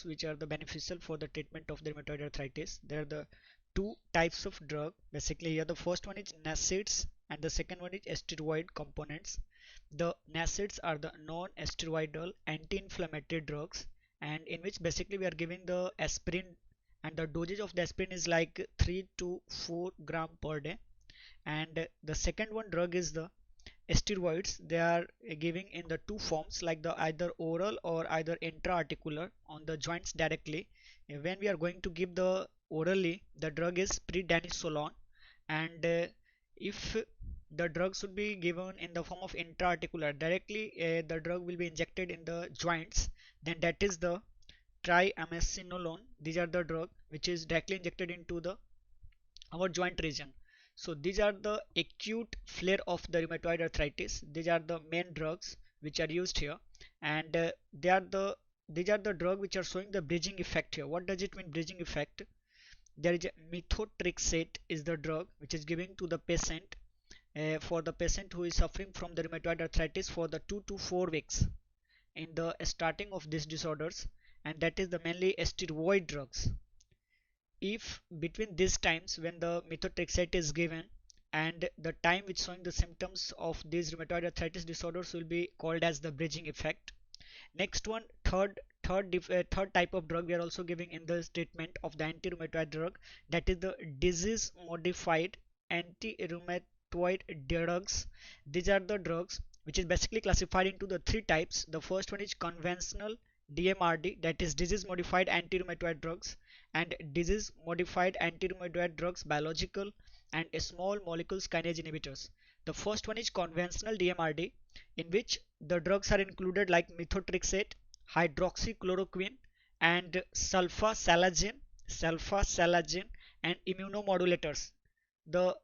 drugs which are the beneficial for the treatment of the rheumatoid arthritis. There are the two types of drug. Basically here the first one is NSAIDs and the second one is steroid components. The NSAIDs are the non-steroidal anti-inflammatory drugs, and in which basically we are giving the aspirin, and the dosage of the aspirin is like 3 to 4 gram per day. And the second one drug is the steroids. They are giving in the two forms, like the either oral or either intra-articular on the joints directly. When we are going to give the orally, the drug is prednisolone, and if the drug should be given in the form of intra-articular directly, the drug will be injected in the joints, then that is the triamcinolone. These are the drug which is directly injected into the our joint region. So these are the acute flare of the rheumatoid arthritis. These are the main drugs which are used here, and these are the drug which are showing the bridging effect here. What does it mean, bridging effect? There is a methotrexate is the drug which is given to the patient, for the patient who is suffering from the rheumatoid arthritis for the 2 to 4 weeks in the starting of these disorders, and that is the mainly steroid drugs. If between these times when the methotrexate is given and the time which showing the symptoms of these rheumatoid arthritis disorders will be called as the bridging effect. Next one, third type of drug we are also giving in the treatment of the anti-rheumatoid drug, that is the disease modified anti-rheumatoid drugs. These are the drugs which is basically classified into the three types. The first one is conventional DMRD, that is disease modified anti-rheumatoid drugs, and disease modified anti-rheumatoid drugs biological and small molecules kinase inhibitors. The first one is conventional DMRD, in which the drugs are included like methotrexate, hydroxychloroquine, and sulfasalazine, and immunomodulators. The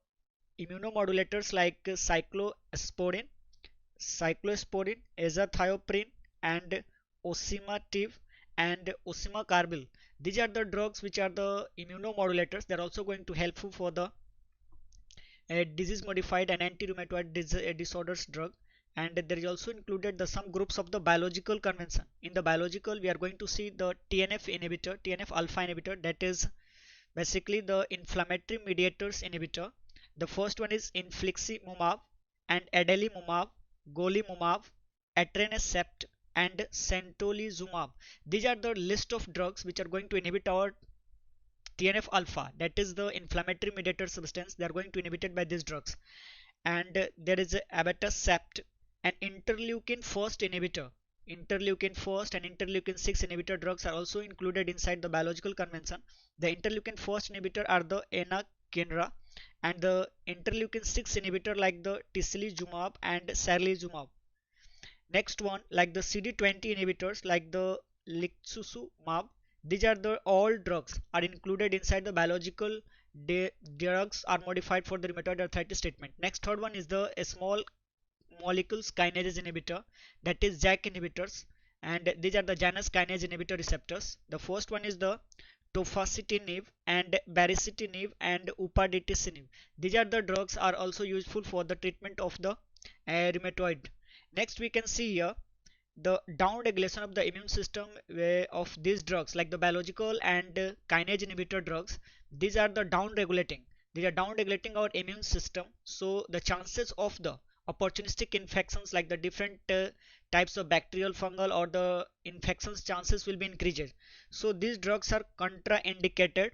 immunomodulators like cyclosporin, azathioprine, and osimertinib and osimercarbil. These are the drugs which are the immunomodulators. They are also going to helpful for the disease modified and anti-rheumatoid disorders drug. And there is also included the some groups of the biological convention. In the biological, we are going to see the TNF inhibitor, TNF-alpha inhibitor, that is basically the inflammatory mediators inhibitor. The first one is infliximab and adalimumab, golimumab, etanercept, and centolizumab. These are the list of drugs which are going to inhibit our TNF-alpha, that is the inflammatory mediator substance. They are going to inhibited by these drugs. And there is abatacept, an interleukin first inhibitor. Interleukin first and interleukin 6 inhibitor drugs are also included inside the biological convention. The interleukin first inhibitor are the anakinra, and the interleukin 6 inhibitor like the tislelizumab and sarilizumab. Next one, like the CD20 inhibitors like the lixusumab. These are the all drugs are included inside the biological drugs are modified for the rheumatoid arthritis treatment. Next, third one is the small molecules kinase inhibitor, that is JAK inhibitors, and these are the Janus kinase inhibitor receptors. The first one is the tofacitinib and baricitinib and upadacitinib. These are the drugs are also useful for the treatment of the rheumatoid. Next, we can see here the down regulation of the immune system of these drugs like the biological and kinase inhibitor drugs. These are the down regulating. They are down regulating our immune system, so the chances of the opportunistic infections like the different types of bacterial, fungal, or the infections chances will be increased. So these drugs are contraindicated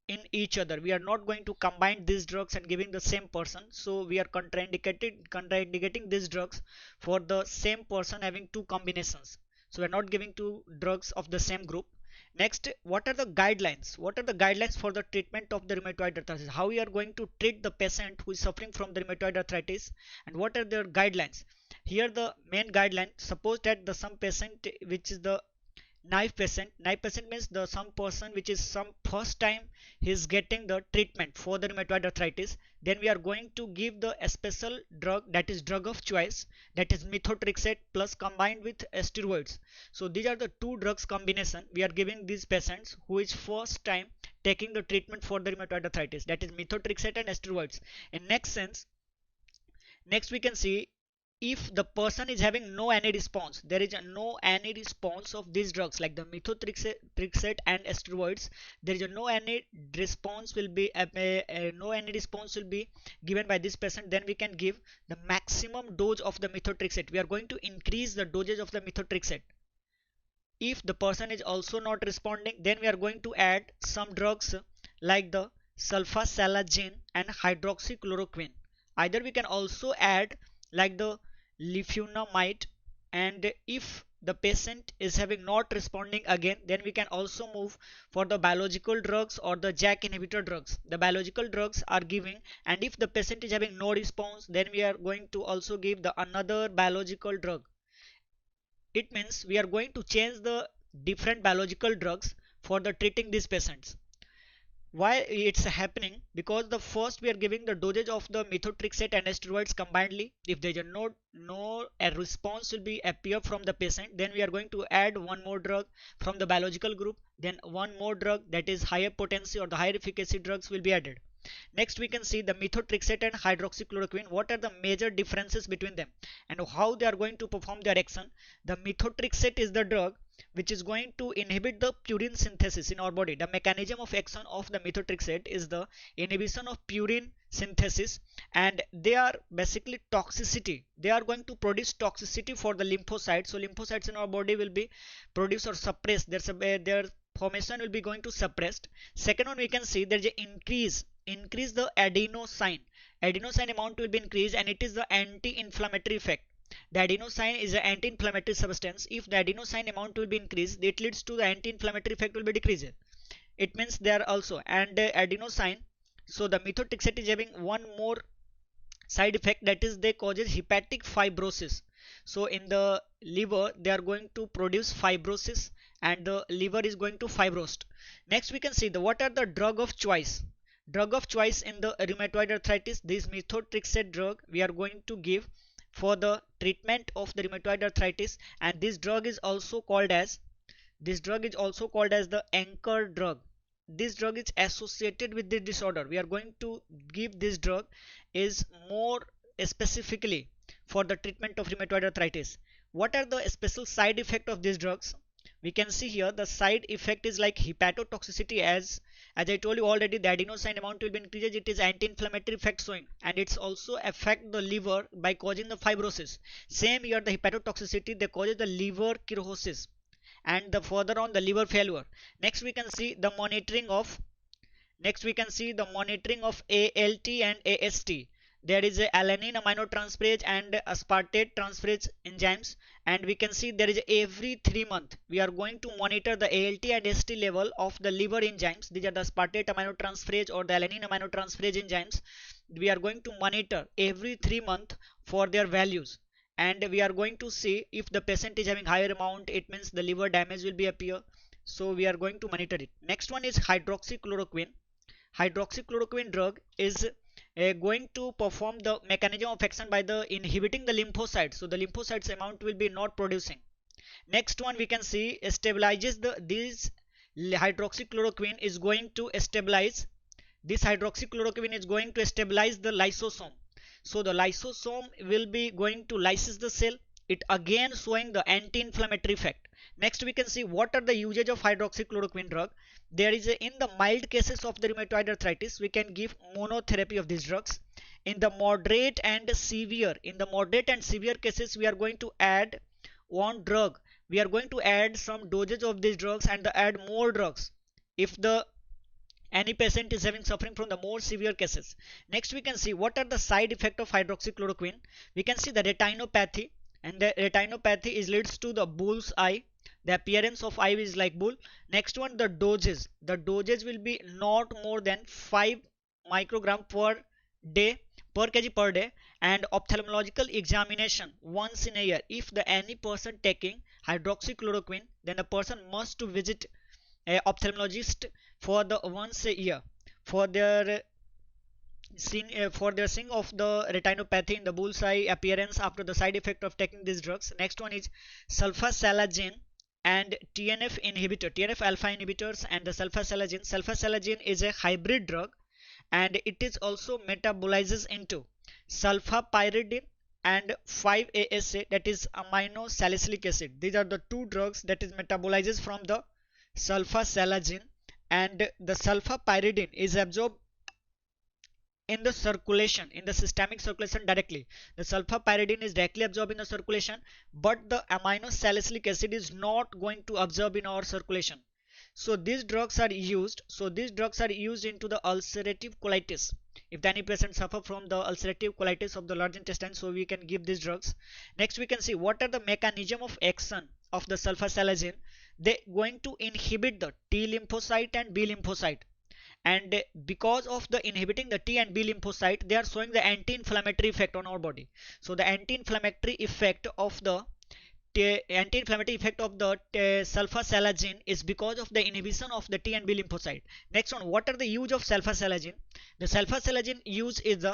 in each other. We are not going to combine these drugs and giving the same person, so we are contraindicating these drugs for the same person having two combinations. So we are not giving two drugs of the same group. Next, what are the guidelines? What are the guidelines for the treatment of the rheumatoid arthritis? How we are going to treat the patient who is suffering from the rheumatoid arthritis, and what are their guidelines? Here the main guideline, suppose that the some patient which is the naive patient means the some person which is some first time he is getting the treatment for the rheumatoid arthritis, then we are going to give the special drug, that is drug of choice, that is methotrexate plus combined with steroids. So these are the two drugs combination we are giving these patients who is first time taking the treatment for the rheumatoid arthritis, that is methotrexate and steroids. In next we can see, if the person is having no any response, there is no any response of these drugs like the methotrexate and steroids, there is no any response will be no any response will be given by this patient, then we can give the maximum dose of the methotrexate. We are going to increase the dosage of the methotrexate. If the person is also not responding, then we are going to add some drugs like the sulfasalazine and hydroxychloroquine. Either we can also add like the leflunomide, and if the patient is having not responding again, then we can also move for the biological drugs or the JAK inhibitor drugs. The biological drugs are giving, and if the patient is having no response, then we are going to also give the another biological drug. It means we are going to change the different biological drugs for the treating these patients. Why it's happening? Because the first we are giving the dosage of the methotrexate and steroids combinedly. If there is no a response will be appear from the patient, then we are going to add one more drug from the biological group, then one more drug that is higher potency or the higher efficacy drugs will be added. Next we can see the methotrexate and hydroxychloroquine. What are the major differences between them and how they are going to perform their action? The methotrexate is the drug which is going to inhibit the purine synthesis in our body. The mechanism of action of the methotrexate is the inhibition of purine synthesis, and they are basically toxicity. They are going to produce toxicity for the lymphocytes. So lymphocytes in our body will be produced or suppressed. Their formation will be going to suppressed. Second one, we can see there is an increase the adenosine amount will be increased, and it is the anti-inflammatory effect. The adenosine is an anti-inflammatory substance. If the adenosine amount will be increased, it leads to the anti-inflammatory effect will be decreased. It means they are also, and adenosine, so the methotrexate is having one more side effect, that is they causes hepatic fibrosis. So in the liver they are going to produce fibrosis, and the liver is going to fibrosed. Next we can see the what are the drug of choice. Drug of choice in the rheumatoid arthritis, this methotrexate drug we are going to give for the treatment of the rheumatoid arthritis, and this drug is also called as the anchor drug. This drug is associated with this disorder. We are going to give this drug is more specifically for the treatment of rheumatoid arthritis. What are the special side effect of these drugs? We can see here the side effect is like hepatotoxicity. As I told you already, the adenosine amount will be increased. It is anti-inflammatory effect showing, and it's also affect the liver by causing the fibrosis. Same here, the hepatotoxicity, they causes the liver cirrhosis, and the further on the liver failure. Next we can see the monitoring of ALT and AST. There is a alanine aminotransferase and aspartate transferase enzymes, and we can see there is every 3 months we are going to monitor the ALT and AST level of the liver enzymes. These are the aspartate aminotransferase or the alanine aminotransferase enzymes. We are going to monitor every 3 months for their values, and we are going to see if the patient is having higher amount, it means the liver damage will be appear. So we are going to monitor it. Next one is hydroxychloroquine. Hydroxychloroquine drug is going to perform the mechanism of action by the inhibiting the lymphocytes. So the lymphocytes amount will be not producing. Next one we can see stabilizes this hydroxychloroquine is going to stabilize. This hydroxychloroquine is going to stabilize the lysosome. So the lysosome will be going to lysis the cell. It again showing the anti-inflammatory effect. Next we can see what are the usage of hydroxychloroquine drug. There is in the mild cases of the rheumatoid arthritis we can give monotherapy of these drugs. In the moderate and severe cases we are going to add one drug. We are going to add some dosage of these drugs and add more drugs if the any patient is having suffering from the more severe cases. Next we can see what are the side effect of hydroxychloroquine. We can see the retinopathy, and the retinopathy is leads to the bull's eye. The appearance of eye is like bull. Next one, the doses. The dosage will be not more than 5 microgram per kg per day, and ophthalmological examination once in a year. If the any person taking hydroxychloroquine, then the person must to visit a ophthalmologist for the once a year for their seeing of the retinopathy in the bullseye appearance after the side effect of taking these drugs. Next one is sulfasalazine and TNF inhibitor, TNF-alpha inhibitors, and the sulfasalazine. Sulfasalazine is a hybrid drug, and it is also metabolizes into sulfapyridine and 5-ASA, that is amino salicylic acid. These are the two drugs that is metabolizes from the sulfasalazine, and the sulfapyridine is absorbed in the circulation, in the systemic circulation directly. The sulfapyridine is directly absorbed in the circulation, but the amino salicylic acid is not going to absorb in our circulation. So these drugs are used. Into the ulcerative colitis. If any patient suffer from the ulcerative colitis of the large intestine, so we can give these drugs. Next, we can see what are the mechanism of action of the sulfasalazine. They going to inhibit the T lymphocyte and B lymphocyte, and because of the inhibiting the T and B lymphocyte, they are showing the anti-inflammatory effect on our body. So the anti-inflammatory effect of the sulfasalazine is because of the inhibition of the T and B lymphocyte. Next one, what are the use of sulfasalazine? The sulfasalazine use is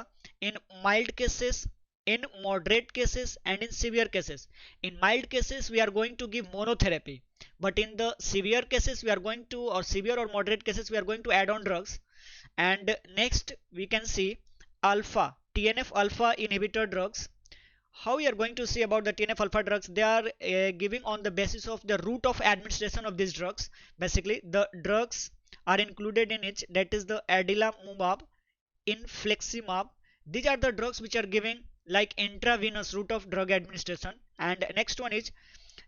in mild cases, in moderate cases, and in severe cases. In mild cases, we are going to give monotherapy, but in the severe cases, we are going to, or severe or moderate cases, we are going to add on drugs. And next, we can see TNF-alpha inhibitor drugs. How we are going to see about the TNF-alpha drugs? They are giving on the basis of the route of administration of these drugs. Basically, the drugs are included in it, that is the adalimumab, infliximab. These are the drugs which are giving like intravenous route of drug administration. And next one is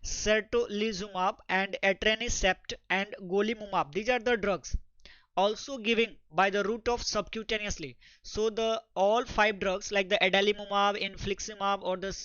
certolizumab and etanercept and golimumab. These are the drugs also giving by the route of subcutaneously. So the all five drugs like the adalimumab, infliximab, or the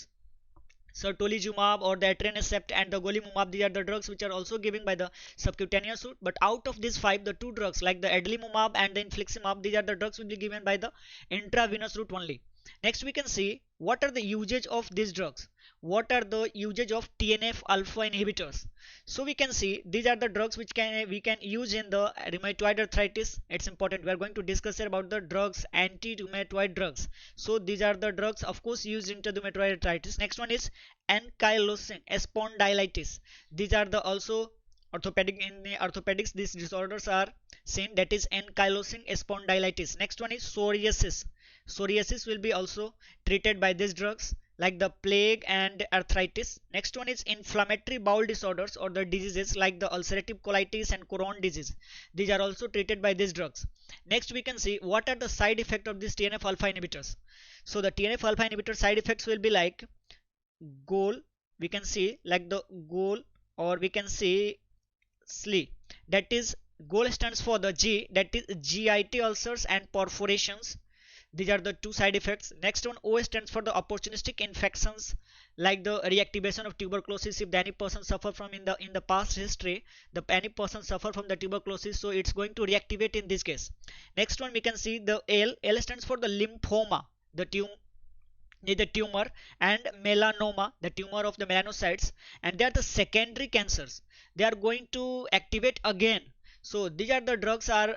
certolizumab, or the etanercept and the golimumab, these are the drugs which are also giving by the subcutaneous route. But out of these five, the two drugs like the adalimumab and the infliximab, these are the drugs will be given by the intravenous route only. Next, we can see what are the usage of these drugs. What are the usage of TNF-alpha inhibitors? So we can see these are the drugs which we can use in the rheumatoid arthritis. It's important. We are going to discuss about the drugs, anti-rheumatoid drugs. So these are the drugs, of course, used into the rheumatoid arthritis. Next one is ankylosing spondylitis. These are the also orthopedic. In the orthopedics, these disorders are seen, that is ankylosing spondylitis. Next one is psoriasis. Psoriasis will be also treated by these drugs like the plague and arthritis. Next one is inflammatory bowel disorders or the diseases like the ulcerative colitis and Crohn's disease. These are also treated by these drugs. Next, we can see what are the side effects of these TNF-alpha inhibitors. So the TNF-alpha inhibitor side effects will be like gall. We can see like the gall, or we can say SLE. That is, gall stands for the G, that is GIT ulcers and perforations. These are the two side effects. Next one, O stands for the opportunistic infections like the reactivation of tuberculosis. If any person suffer from in the past history, any person suffer from the tuberculosis, so it's going to reactivate in this case. Next one, we can see the L stands for the lymphoma, the tumor, and melanoma, the tumor of the melanocytes, and they are the secondary cancers. They are going to activate again. So these are the drugs are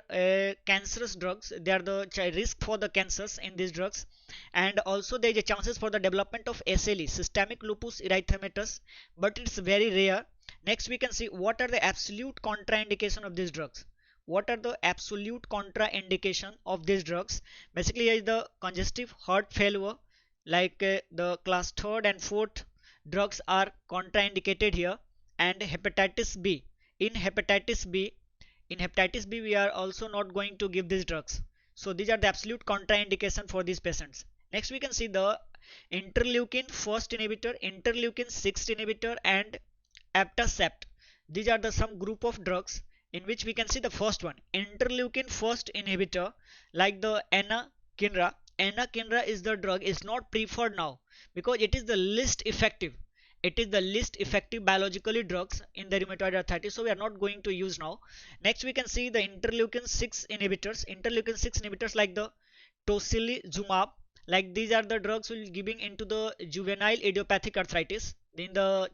cancerous drugs. They are the risk for the cancers in these drugs, and also there is a chances for the development of SLE, systemic lupus erythematosus, but it's very rare. Next, we can see what are the absolute contraindication of these drugs. What are the absolute contraindication of these drugs? Basically, is the congestive heart failure, like the class 3rd and 4th drugs are contraindicated here, and hepatitis B. In hepatitis B, we are also not going to give these drugs. So these are the absolute contraindication for these patients. Next, we can see the interleukin 1st inhibitor, interleukin 6th inhibitor, and abatacept. These are the some group of drugs in which we can see the first one, interleukin 1st inhibitor, like the anakinra. Anakinra is the drug is not preferred now because it is the least effective. It is the least effective biologically drugs in the rheumatoid arthritis, so we are not going to use now. Next, we can see the interleukin 6 inhibitors. Interleukin 6 inhibitors like the tocilizumab, like these are the drugs will giving into the juvenile idiopathic arthritis in the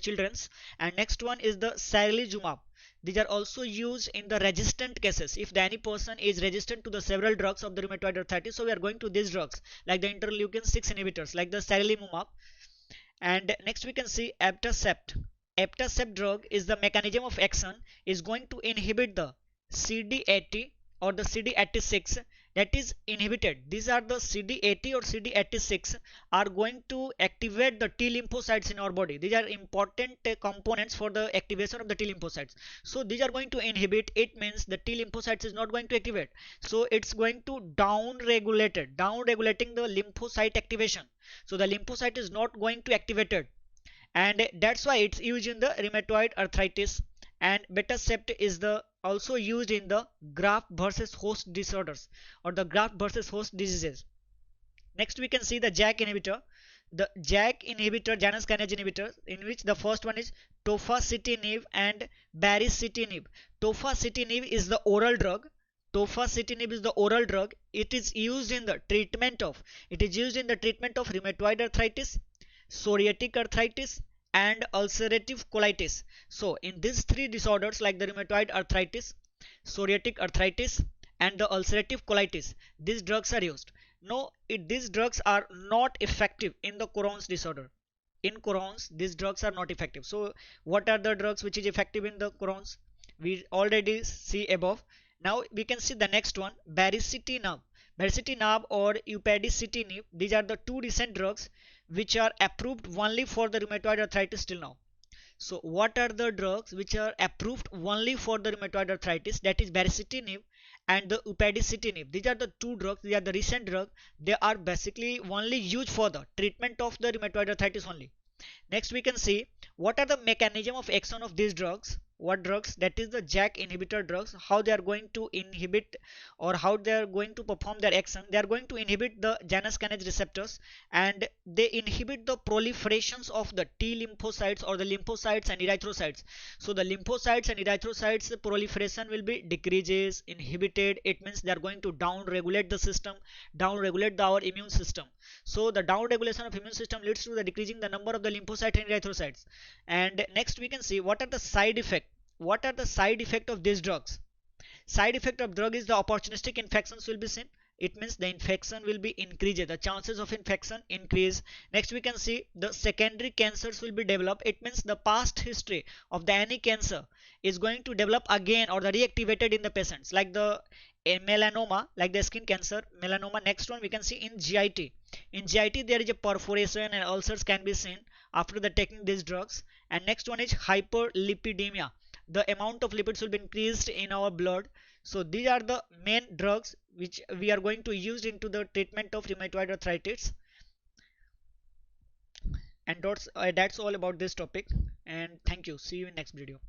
children's. And next one is the sarilizumab. These are also used in the resistant cases. If any person is resistant to the several drugs of the rheumatoid arthritis, so we are going to these drugs like the interleukin 6 inhibitors like the sarilizumab. And next, we can see abatacept. Abatacept drug is the mechanism of action is going to inhibit the CD80 or the CD86 that is inhibited. These are the CD80 or CD86 are going to activate the T lymphocytes in our body. These are important components for the activation of the T lymphocytes. So these are going to inhibit. It means the T lymphocytes is not going to activate. So it's going to down regulating the lymphocyte activation. So the lymphocyte is not going to activate it, and that's why it's used in the rheumatoid arthritis. And betasept is the also used in the graft versus host disorders or the graft versus host diseases. Next we can see the JAK inhibitor. The JAK inhibitor, Janus kinase inhibitor, in which the first one is tofacitinib and baricitinib. Tofacitinib is the oral drug. Tofacitinib is the oral drug. It is used in the treatment of rheumatoid arthritis, psoriatic arthritis, and ulcerative colitis. So in these three disorders like the rheumatoid arthritis, psoriatic arthritis, and the ulcerative colitis, these drugs are used. No, these drugs are not effective in the Crohn's disorder. In Crohn's, these drugs are not effective. So what are the drugs which is effective in the Crohn's? We already see above. Now we can see the next one, baricitinib. Baricitinib or upadacitinib. These are the two recent drugs which are approved only for the rheumatoid arthritis till now. So what are the drugs which are approved only for the rheumatoid arthritis? That is baricitinib and the upadacitinib. These are the two drugs. They are the recent drugs. They are basically only used for the treatment of the rheumatoid arthritis only. Next we can see what are the mechanism of action of these drugs. What drugs? That is the JAK inhibitor drugs. How they are going to inhibit or how they are going to perform their action. They are going to inhibit the Janus kinase receptors, and they inhibit the proliferations of the T lymphocytes or the lymphocytes and erythrocytes. So the lymphocytes and erythrocytes proliferation will be decreases, inhibited. It means they are going to down regulate the system, down regulate our immune system. So the down regulation of immune system leads to the decreasing the number of the lymphocytes and erythrocytes. And next we can see what are the side effects. What are the side effects of these drugs? Side effect of drug is the opportunistic infections will be seen. It means the infection will be increased, the chances of infection increase. Next we can see the secondary cancers will be developed. It means the past history of the any cancer is going to develop again or the reactivated in the patients, like the melanoma, like the skin cancer melanoma. Next one we can see in GIT. In GIT there is a perforation and ulcers can be seen after the taking these drugs. And next one is hyperlipidemia. The amount of lipids will be increased in our blood. So these are the main drugs which we are going to use into the treatment of rheumatoid arthritis. And that's all about this topic. And thank you. See you in next video.